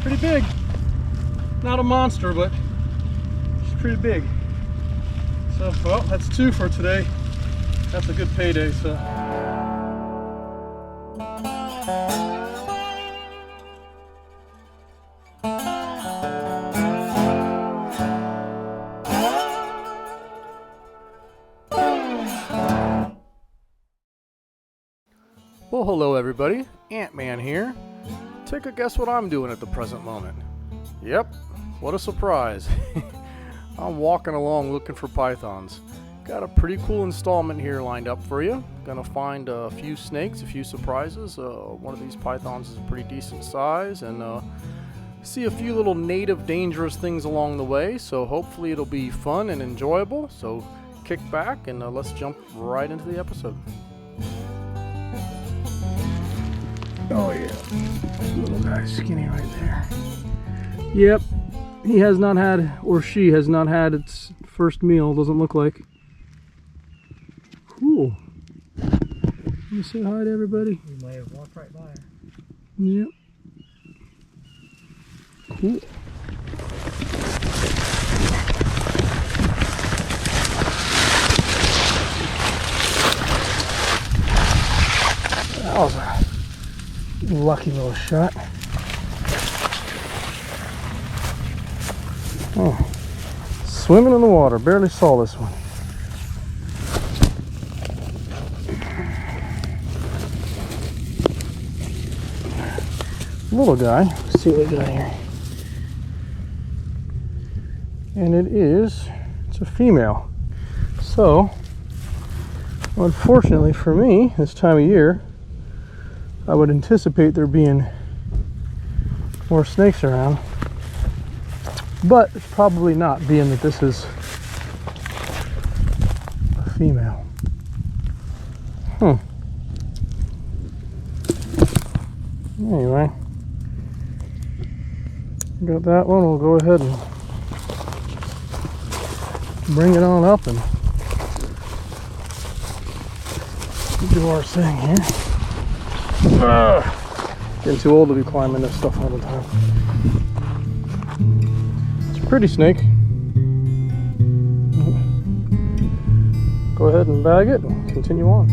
Pretty big. Not a monster, but it's pretty big. So, well, that's 2 for today. That's a good payday, so. Well, hello everybody, Ant-Man here. Take a guess what I'm doing at the present moment. Yep, what a surprise. I'm walking along looking for pythons. Got a pretty cool installment here lined up for you. Gonna find a few snakes, a few surprises. One of these pythons is a pretty decent size, and see a few little native dangerous things along the way. So hopefully it'll be fun and enjoyable. So kick back and let's jump right into the episode. Oh yeah, little guy, skinny right there. Yep, he has not had, or she has not had its first meal, doesn't look like. Cool. Let me say hi to everybody. You may have walked right by her. Yep. Cool. That was a lucky little shot. Oh, swimming in the water. Barely saw this one. Little guy. Let's see what we got here. And it's a female. So, unfortunately for me, this time of year, I would anticipate there being more snakes around, but it's probably not, being that this is a female. Anyway, got that one. We'll go ahead and bring it on up and do our thing here. Getting too old to be climbing this stuff all the time. It's a pretty snake. Go ahead and bag it and continue on.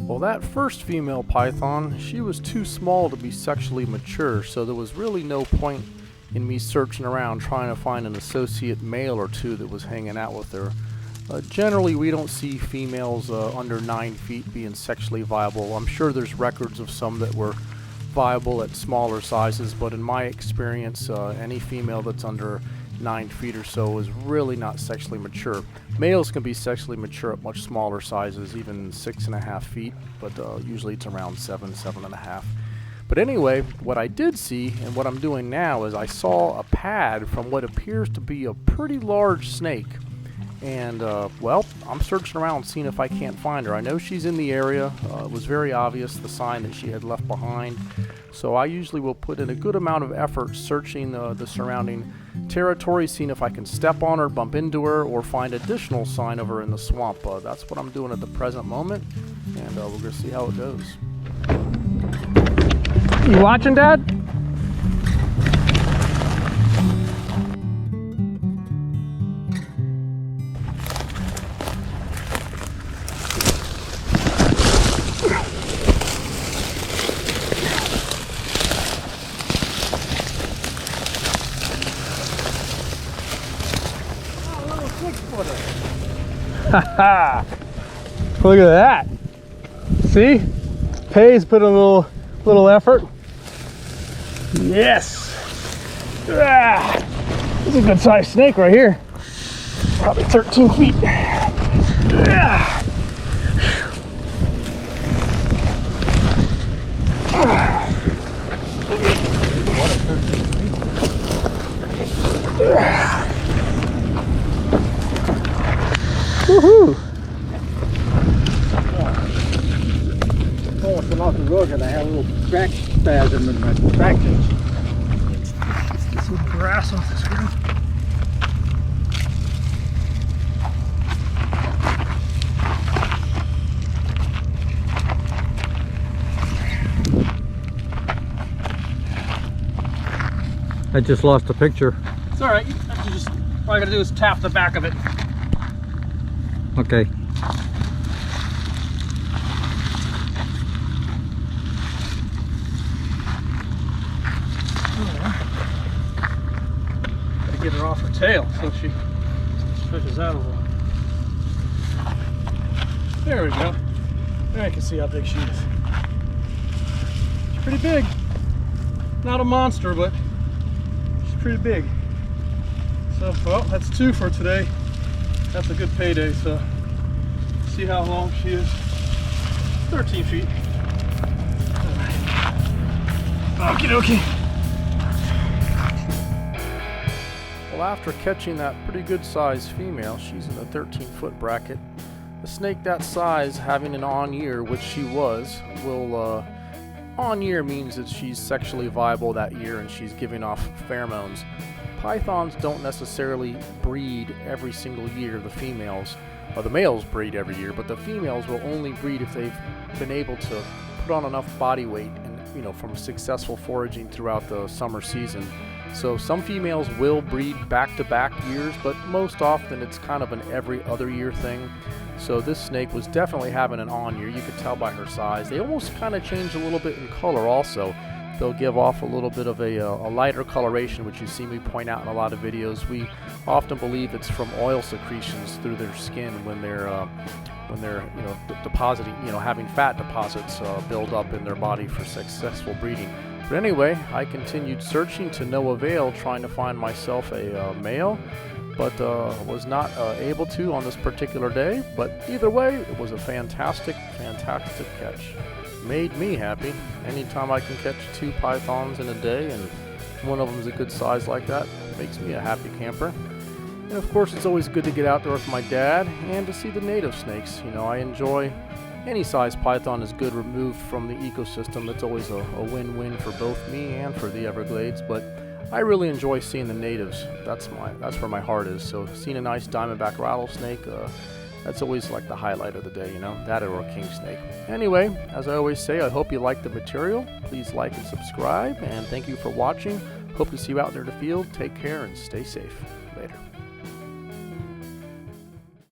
Well, that first female python, she was too small to be sexually mature, so there was really no point in me searching around trying to find an associate male or two that was hanging out with her. Generally, we don't see females under 9 feet being sexually viable. I'm sure there's records of some that were viable at smaller sizes, but in my experience, any female that's under 9 feet or so is really not sexually mature. Males can be sexually mature at much smaller sizes, even 6.5 feet, but usually it's around 7.5. But anyway, what I did see, and what I'm doing now, is I saw a pad from what appears to be a pretty large snake. And, well, I'm searching around seeing if I can't find her. I know she's in the area. It was very obvious, the sign that she had left behind. So I usually will put in a good amount of effort searching the surrounding territory, seeing if I can step on her, bump into her, or find additional sign of her in the swamp. That's what I'm doing at the present moment, and we're going to see how it goes. You watching, Dad? Haha! Look at that. See? Pays put in a little effort. Yes. This is a good sized snake right here. Probably 13 feet. almost went off the road and I had a little crack spasm in my traction. Let's get some grass off this ground. I just lost a picture. It's alright, all I gotta do is tap the back of it. Okay. Gotta get her off her tail so she stretches out a little. There we go. There I can see how big she is. She's pretty big. Not a monster, but she's pretty big. So, well, that's 2 for today. That's a good payday, so see how long she is. 13 feet. Okie dokie. Well, after catching that pretty good sized female, she's in the 13-foot bracket. A snake that size having an on year, which she was, will on year means that she's sexually viable that year and she's giving off pheromones. Pythons don't necessarily breed every single year, the females. The males breed every year, but the females will only breed if they've been able to put on enough body weight and, from successful foraging throughout the summer season. So some females will breed back-to-back years, but most often it's kind of an every other year thing. So this snake was definitely having an on year. You could tell by her size. They almost kind of change a little bit in color also. They'll give off a little bit of a lighter coloration, which you see me point out in a lot of videos. We often believe it's from oil secretions through their skin when they're depositing, having fat deposits build up in their body for successful breeding. But anyway, I continued searching to no avail, trying to find myself a male, but was not able to on this particular day. But either way, it was a fantastic catch. Made me happy. Anytime I can catch 2 pythons in a day and one of them is a good size like that, it makes me a happy camper. And of course, it's always good to get out there with my dad and to see the native snakes. I enjoy any size python is good removed from the ecosystem. It's always a win-win for both me and for the Everglades, but I really enjoy seeing the natives. That's where my heart is. So seeing a nice diamondback rattlesnake, that's always like the highlight of the day, that or a king snake. Anyway, as I always say, I hope you like the material. Please like and subscribe, and thank you for watching. Hope to see you out there in the field. Take care and stay safe. Later.